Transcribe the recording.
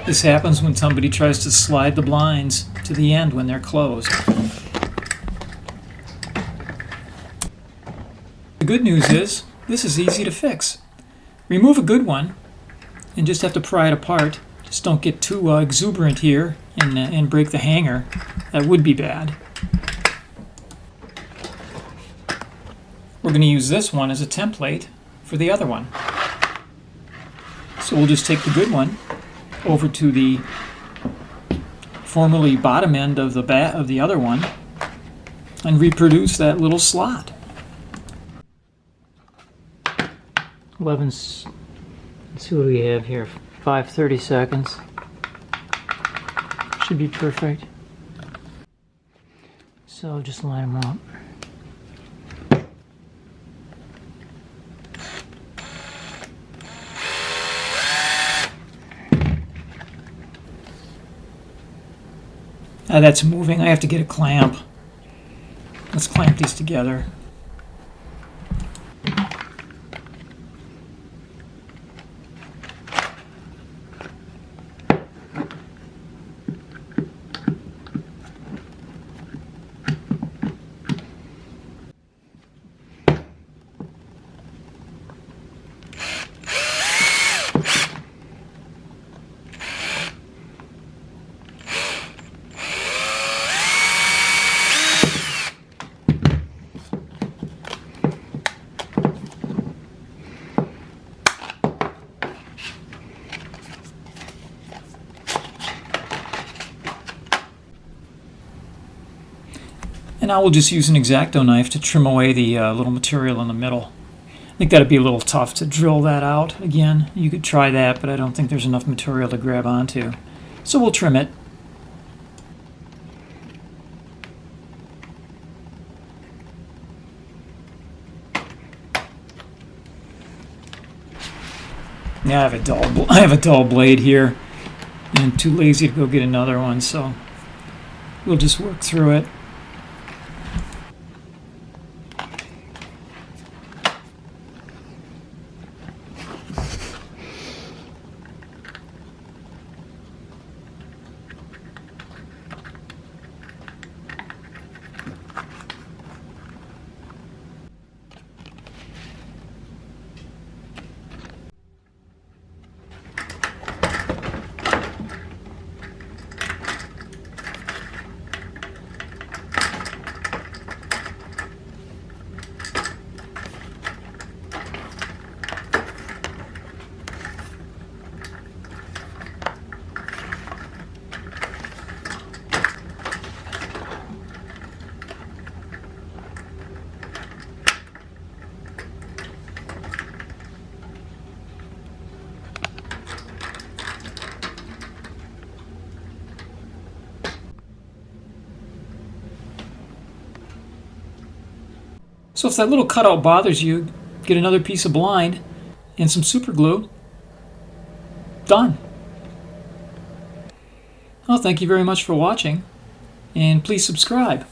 This happens when somebody tries to slide the blinds to the end when they're closed. The good news is, this is easy to fix. Remove a good one and just have to pry it apart. Just don't get too exuberant here and break the hanger. That would be bad. We're going to use this one as a template for the other one. So we'll just take the good one over to the formerly bottom end of the other one and reproduce that little slot. 11, let's see what we have here, 5:30 seconds. Should be perfect. So just line them up. That's moving. I have to get a clamp. Let's clamp these together. And now we'll just use an X-Acto knife to trim away the little material in the middle. I think that'd be a little tough to drill that out again. You could try that, but I don't think there's enough material to grab onto. So we'll trim it. Yeah, I have a dull blade here, and I'm too lazy to go get another one, so we'll just work through it. So if that little cutout bothers you, get another piece of blind and some super glue. Done. Well, thank you very much for watching, and please subscribe.